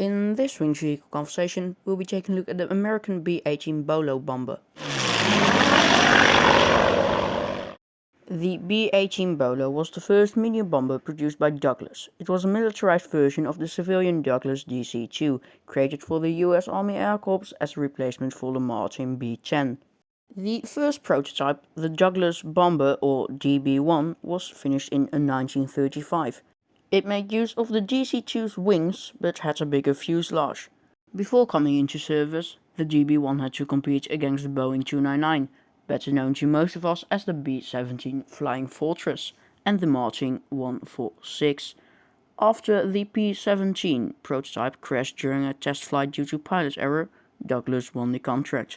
In this wing vehicle conversation, we'll be taking a look at the American B-18 Bolo bomber. The B-18 Bolo was the first medium bomber produced by Douglas. It was a militarized version of the civilian Douglas DC-2, created for the US Army Air Corps as a replacement for the Martin B-10. The first prototype, the Douglas Bomber or DB-1, was finished in 1935. It made use of the DC-2's wings, but had a bigger fuselage. Before coming into service, the DB-1 had to compete against the Boeing 299, better known to most of us as the B-17 Flying Fortress, and the Martin 146. After the P-17 prototype crashed during a test flight due to pilot error, Douglas won the contract.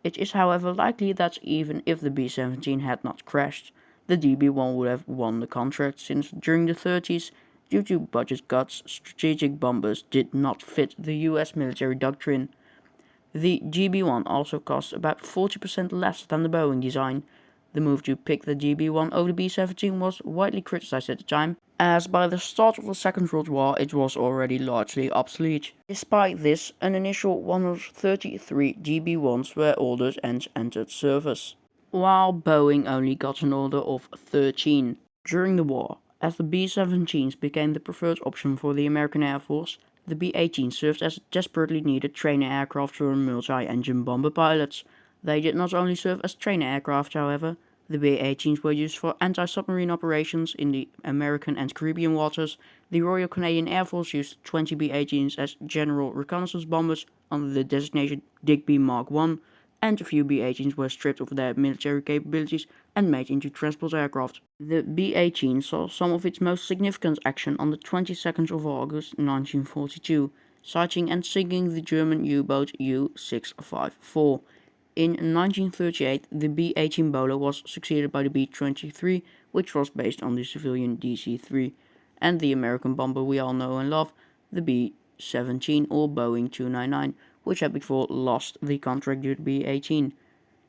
It is however likely that even if the B-17 had not crashed, the DB-1 would have won the contract, since during the 30s, due to budget cuts, strategic bombers did not fit the US military doctrine. The DB-1 also cost about 40% less than the Boeing design. The move to pick the DB-1 over the B-17 was widely criticized at the time, as by the start of the Second World War it was already largely obsolete. Despite this, an initial 133 DB-1s were ordered and entered service, while Boeing only got an order of 13. During the war, as the B-17s became the preferred option for the American Air Force, the B-18 served as a desperately needed trainer aircraft for multi-engine bomber pilots. They did not only serve as trainer aircraft, however. The B-18s were used for anti-submarine operations in the American and Caribbean waters. The Royal Canadian Air Force used 20 B-18s as general reconnaissance bombers under the designation Digby Mark I, and a few B-18s were stripped of their military capabilities and made into transport aircraft. The B-18 saw some of its most significant action on the 22nd of August 1942, sighting and sinking the German U-boat U-654. In 1938, the B-18 Bolo was succeeded by the B-23, which was based on the civilian DC-3, and the American bomber we all know and love, the B-17 or Boeing 299, which had before lost the contract to the B-18.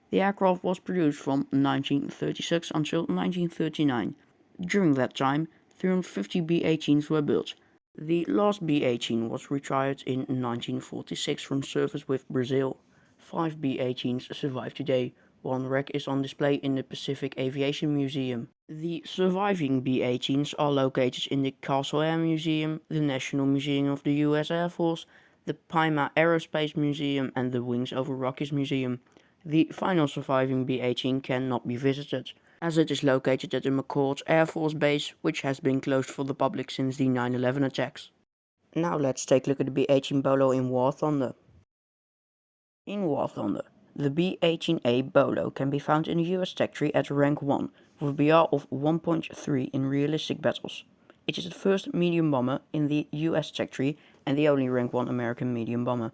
The aircraft was produced from 1936 until 1939. During that time, 350 B-18s were built. The last B-18 was retired in 1946 from service with Brazil. 5 B-18s survive today. One wreck is on display in the Pacific Aviation Museum. The surviving B-18s are located in the Castle Air Museum, the National Museum of the US Air Force, the Pima Aerospace Museum, and the Wings Over Rockies Museum. The final surviving B-18 cannot be visited, as it is located at the McCord Air Force Base, which has been closed for the public since the 9/11 attacks. Now let's take a look at the B-18 Bolo in War Thunder. In War Thunder, the B-18A Bolo can be found in the US tech tree at rank 1, with a BR of 1.3 in realistic battles. It is the first medium bomber in the US tech tree and the only rank 1 American medium bomber.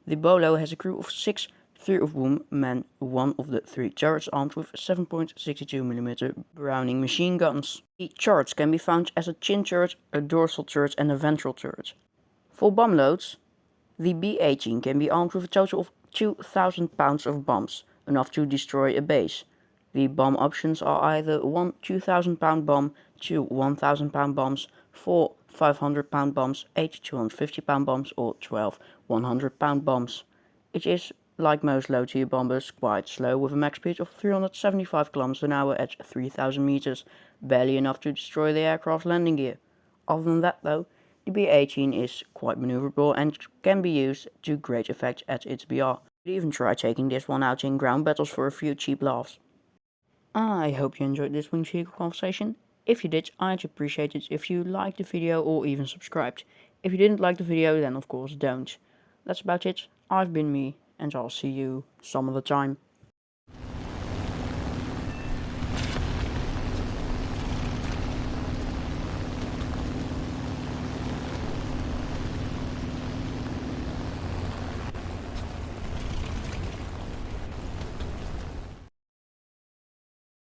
The Bolo has a crew of 6, 3 of whom man one of the 3 turrets armed with 7.62mm Browning machine guns. The turrets can be found as a chin turret, a dorsal turret and a ventral turret. For bomb loads, the B-18 can be armed with a total of 2,000 pounds of bombs, enough to destroy a base. The bomb options are either 1 2,000-pound bomb, 2 1,000-pound bombs, 4 500-pound bombs, 8 250-pound bombs, or 12 100-pound bombs. It is, like most low-tier bombers, quite slow, with a max speed of 375 km an hour at 3,000 meters, barely enough to destroy the aircraft's landing gear. Other than that though, the B-18 is quite maneuverable and can be used to great effect at its BR. You could even try taking this one out in ground battles for a few cheap laughs. I hope you enjoyed this wing vehicle conversation. If you did, I'd appreciate it if you liked the video or even subscribed. If you didn't like the video, then of course don't. That's about it. I've been me, and I'll see you some other time.